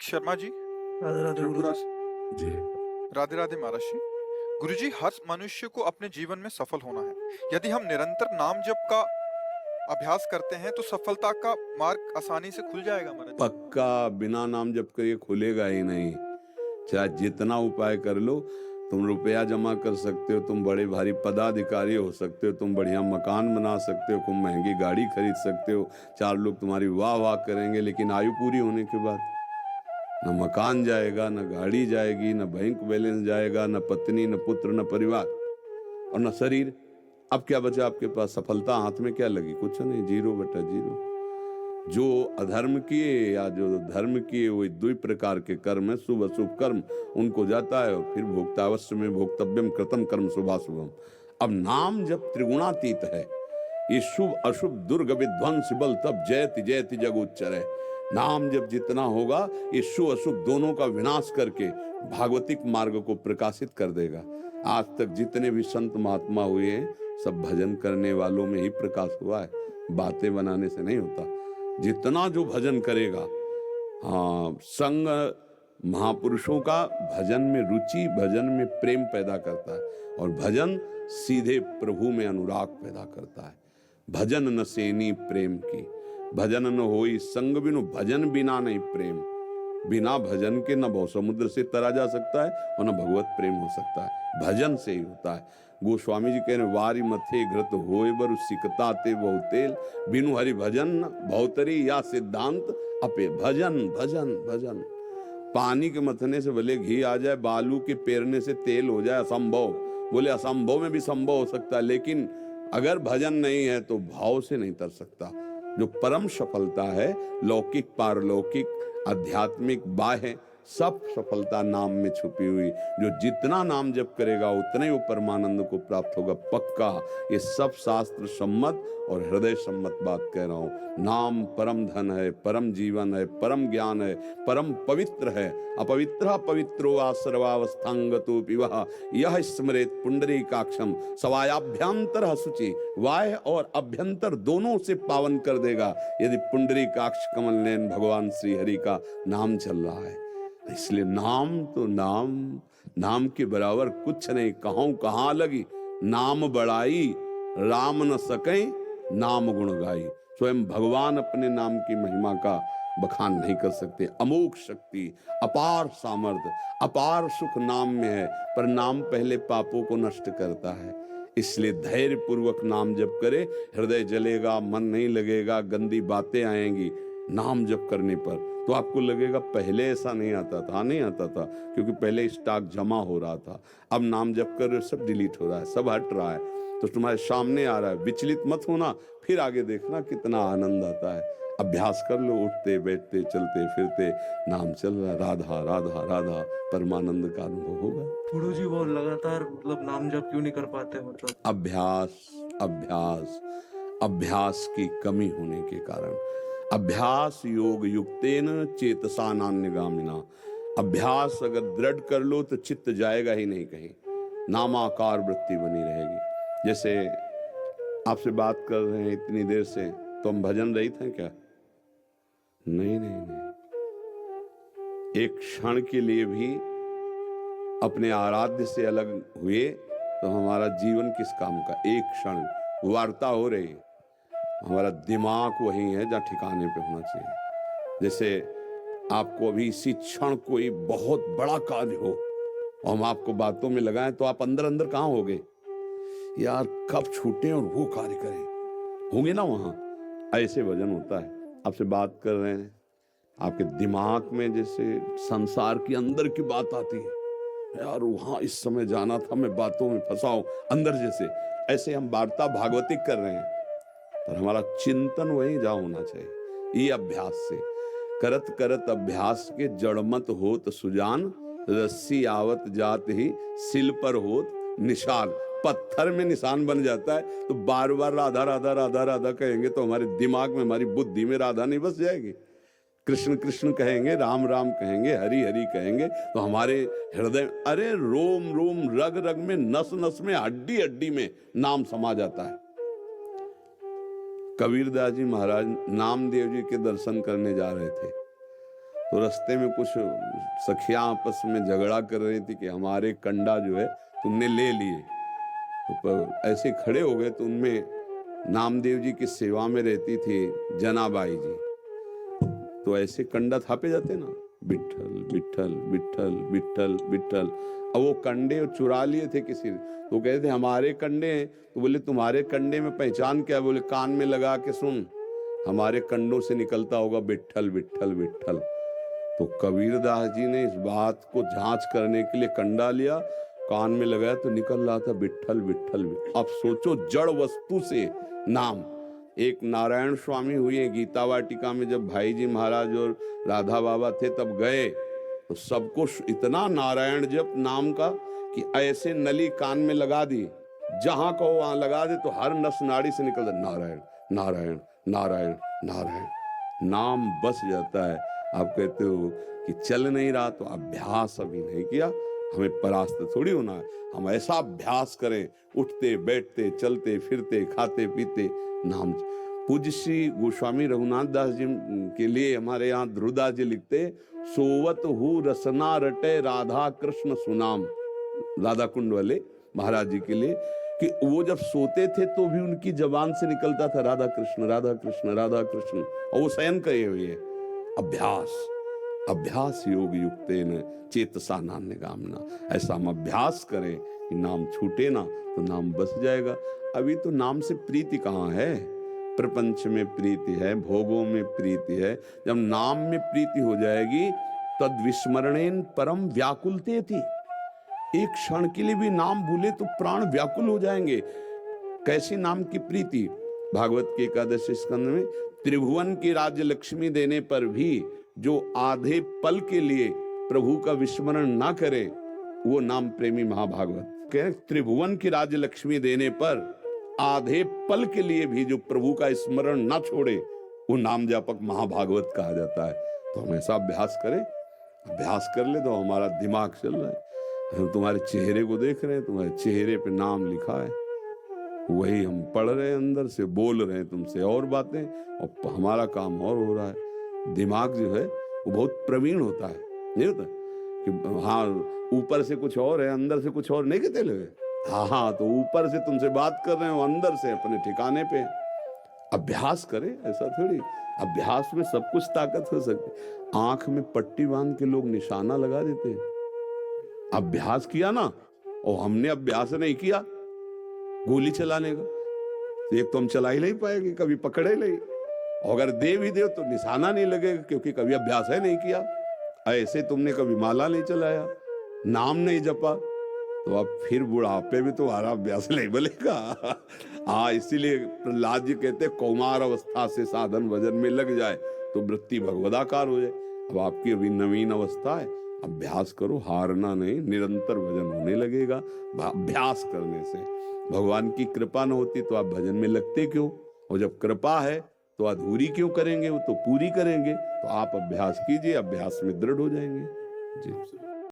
शर्मा जी, राधे राधे गुरु त्रिपुरा जी। राधे राधे महाराज जी। गुरुजी, हर मनुष्य को अपने जीवन में सफल होना है। यदि हम निरंतर नाम जप का अभ्यास करते हैं तो सफलता का मार्ग आसानी से खुल जाएगा महाराज जी। पक्का बिना नाम जप के ये खुलेगा ही नहीं। चाहे जितना उपाय कर लो, तुम रुपया जमा कर सकते हो, तुम बड़े भारी पदाधिकारी हो सकते हो, तुम बढ़िया मकान बना सकते हो, खूब महंगी गाड़ी खरीद सकते हो, चार लोग तुम्हारी वाह वाह करेंगे, लेकिन आयु पूरी होने के बाद न मकान जाएगा, न गाड़ी जाएगी, न बैंक बैलेंस जाएगा, न पत्नी, न पुत्र, न परिवार और न शरीर। अब क्या बचा आपके पास? सफलता हाथ में क्या लगी? कुछ नहीं, 0/0। जो अधर्म किए या जो धर्म किए, वो दो प्रकार के कर्म है, शुभ अशुभ कर्म, उनको जाता है और फिर भोक्तावश्य में भोक्तव्यम कृतम कर्म शुभाशुभम। अब नाम जब त्रिगुणातीत है, ये शुभ अशुभ दुर्ग विध्वंस बल तब जयति जयति जग उच्चर। नाम जब जितना होगा, ये शुभ अशुभ दोनों का विनाश करके भागवतिक मार्ग को प्रकाशित कर देगा। आज तक जितने भी संत महात्मा हुए हैं, सब भजन करने वालों में ही प्रकाश हुआ है, बातें बनाने से नहीं होता। जितना जो भजन करेगा, हाँ, संग महापुरुषों का भजन में रुचि, भजन में प्रेम पैदा करता है और भजन सीधे प्रभु में अनुराग पैदा करता है। भजन न सेनी प्रेम की, भजन न होई संग बिनु, भजन बिना नहीं प्रेम। बिना भजन के न भव समुद्र से तरा जा सकता है और न भगवत प्रेम हो सकता है, भजन से ही होता है। गोस्वामी जी कह रहे, वारी मथे घृत होए बर सिकता ते बहु तेल, बिनु हरि भजन भवतरी या सिद्धांत अपे। भजन भजन भजन। पानी के मथने से भले घी आ जाए, बालू के पेरने से तेल हो जाए, असंभव। बोले असंभव में भी संभव हो सकता है, लेकिन अगर भजन नहीं है तो भाव से नहीं तर सकता। जो परम सफलता है, लौकिक पारलौकिक आध्यात्मिक बाह्य, सब सफलता नाम में छुपी हुई। जो जितना नाम जप करेगा उतना ही वो परमानंद को प्राप्त होगा, पक्का। ये सब शास्त्र सम्मत और हृदय सम्मत बात कह रहा हूं। नाम परम धन है, परम जीवन है, परम ज्ञान है, परम पवित्र है। अपवित्र पवित्रो आसर्वावस्थांगतो पिवः यह स्मरेत पुंडरीकाक्षम सवायाभ्यंतर शुचि। वाय और अभ्यंतर दोनों से पावन कर देगा यदि पुंडरीकाक्ष कमल नयन भगवान श्री हरि का नाम चल रहा है। इसलिए नाम तो नाम, नाम के बराबर कुछ नहीं। कहूं कहां लगी नाम बढ़ाई, राम न सके नाम गुण गाई। स्वयं भगवान अपने नाम की महिमा का बखान नहीं कर सकते। अमोघ शक्ति, अपार सामर्थ्य, अपार सुख नाम में है, पर नाम पहले पापों को नष्ट करता है। इसलिए धैर्य पूर्वक नाम जप करे, हृदय जलेगा, मन नहीं लगेगा, गंदी बातें आएंगी। नाम जप करने पर तो आपको लगेगा पहले ऐसा नहीं आता था। नहीं आता था, क्योंकि पहले स्टॉक जमा हो रहा था। अब नाम जप कर सब डिलीट हो रहा है, सब हट रहा है, तो तुम्हारे सामने आ रहा है। विचलित मत होना, फिर आगे देखना कितना आनंद आता है। अभ्यास कर लो, उठते बैठते चलते फिरते नाम चल रहा है, राधा राधा राधा, परमानंद का अनुभव होगा। गुरु जी, वो लगातार मतलब नाम जप क्यों नहीं कर पाते? मतलब अभ्यास अभ्यास अभ्यास की कमी होने के कारण। अभ्यास योग युक्तेन चेतसा नान्यगामिना। अभ्यास अगर दृढ़ कर लो तो चित्त जाएगा ही नहीं कहीं, नामाकार वृत्ति बनी रहेगी। जैसे आपसे बात कर रहे हैं इतनी देर से, तो हम भजन रहित हैं क्या? नहीं नहीं नहीं। एक क्षण के लिए भी अपने आराध्य से अलग हुए तो हमारा जीवन किस काम का? एक क्षण वार्ता हो रही है, हमारा दिमाग वही है जहाँ ठिकाने पे होना चाहिए। जैसे आपको अभी इसी क्षण कोई बहुत बड़ा कार्य हो और हम आपको बातों में लगाएं, तो आप अंदर अंदर कहाँ होगे? यार कब छूटे और वो कार्य करें, होंगे ना वहां। ऐसे भजन होता है। आपसे बात कर रहे हैं, आपके दिमाग में जैसे संसार की अंदर की बात आती है, यार वहां इस समय जाना था, मैं बातों में फंसा हूं अंदर जैसे। ऐसे हम वार्ता भागवतिक कर रहे हैं, पर हमारा चिंतन वहीं जा होना चाहिए। ये अभ्यास से करत करत अभ्यास के जड़मत होत सुजान, रस्सी आवत जात ही सिल पर होत निशान। पत्थर में निशान बन जाता है, तो बार बार राधा राधा राधा राधा कहेंगे तो हमारे दिमाग में, हमारी बुद्धि में राधा नहीं बस जाएगी। कृष्ण कृष्ण कहेंगे, राम राम कहेंगे, हरि हरि कहेंगे, तो हमारे हृदय, अरे रोम रोम रग रग में, नस नस में, हड्डी हड्डी में नाम समा जाता है। कबीरदास जी महाराज नामदेव जी के दर्शन करने जा रहे थे, तो रास्ते में कुछ सखियां आपस में झगड़ा कर रही थी कि हमारे कंडा जो है तुमने ले लिए। तो पर ऐसे खड़े हो गए तो उनमें नामदेव जी की सेवा में रहती थी जनाबाई जी। तो ऐसे कंडा थापे जाते ना, विठल विठल विठल विठल विठल। अब वो कंडे चुरा लिए थे किसी, तो कहते थे हमारे कंडे हैं। तो बोले तुम्हारे कंडे में पहचान क्या? बोले कान में लगा के सुन, हमारे कंडों से निकलता होगा विठल विठल विठल। तो कबीरदास जी ने इस बात को जांच करने के लिए कंडा लिया, कान में लगाया तो निकल रहा था विठल विठल। अब सोचो जड़ वस्तु से नाम। एक नारायण स्वामी हुए गीता वाटिका में, जब भाई जी महाराज और राधा बाबा थे तब गए तो सबको इतना नारायण जप नाम का कि ऐसे नली कान में लगा दी, जहां कहो वहां लगा दे तो हर नस नाड़ी से निकल नारायण नारायण नारायण नारायण। नाम बस जाता है। आप कहते हो कि चल नहीं रहा, तो अभ्यास अभी नहीं किया। हमें परास्त थोड़ी होना है, हम ऐसा अभ्यास करें, उठते बैठते चलते फिरते खाते पीते नाम। पूज्य श्री गोस्वामी रघुनाथ दास जी के लिए हमारे यहाँ ध्रुवदास जी लिखते, सोवत हु रसना रटे राधा कृष्ण सुनाम। राधा कुंड वाले महाराज जी के लिए कि वो जब सोते थे तो भी उनकी जबान से निकलता था राधा कृष्ण राधा कृष्ण राधा कृष्ण, और वो शयन कहे हुए है। अभ्यास अभ्यास योग युक्तेन चेतसा नान्यगामिना। ऐसा हम अभ्यास करें कि नाम छूटे ना, तो नाम बस जाएगा। अभी तो नाम से प्रीति कहाँ है? प्रपंच में प्रीति है, भोगों में प्रीति है। जब नाम में प्रीति हो जाएगी तद विस्मरणेन परम व्याकुलते थी। एक क्षण के लिए भी नाम भूले तो प्राण व्याकुल हो जाएंगे। कैसी नाम की प्रीति? भागवत के एकादश स्कंद में, त्रिभुवन की राज्य लक्ष्मी देने पर भी जो आधे पल के लिए प्रभु का विस्मरण ना करे, वो नाम प्रेमी महाभागवत। कह त्रिभुवन की राज्य लक्ष्मी देने पर आधे पल के लिए भी जो प्रभु का स्मरण ना छोड़े, वो नाम जापक महाभागवत कहा जाता है। तो हम ऐसा अभ्यास करें, अभ्यास कर ले तो हमारा दिमाग चल रहा है। हम तुम्हारे चेहरे को देख रहे हैं, तुम्हारे चेहरे पे नाम लिखा है, वही हम पढ़ रहे हैं, अंदर से बोल रहे हैं तुमसे और बातें, और हमारा काम और हो रहा है। दिमाग जो है वो बहुत प्रवीण होता है, नहीं होता कि हाँ ऊपर से कुछ और है अंदर से कुछ और नहीं कहते लोग। हाँ तो ऊपर से तुमसे बात कर रहे हो, अंदर से अपने ठिकाने पे। अभ्यास करें, ऐसा थोड़ी। अभ्यास में सब कुछ ताकत हो सकती। आंख में पट्टी बांध के लोग निशाना लगा देते हैं। अभ्यास किया ना, और हमने अभ्यास नहीं किया गोली चलाने का, तो एक तो हम चला ही नहीं पाएंगे, कभी पकड़े नहीं। अगर दे भी दे तो निशाना नहीं लगेगा, क्योंकि कभी अभ्यास है नहीं किया। ऐसे तुमने कभी माला नहीं चलाया, नाम नहीं जपा, तो अब फिर बुढ़ापे में तुम्हारा अभ्यास नहीं बनेगा। हाँ, इसीलिए प्रहलाद जी कहते कौमार अवस्था से साधन भजन में लग जाए तो वृत्ति भगवदाकार हो जाए। अब आपकी अभी नवीन अवस्था है, अभ्यास करो, हारना नहीं, निरंतर भजन होने लगेगा। अभ्यास करने से भगवान की कृपा न होती तो आप भजन में लगते क्यों? और जब कृपा है तो अधूरी क्यों करेंगे, वो तो पूरी करेंगे। तो आप अभ्यास कीजिए, अभ्यास में दृढ़ हो जाएंगे। जी।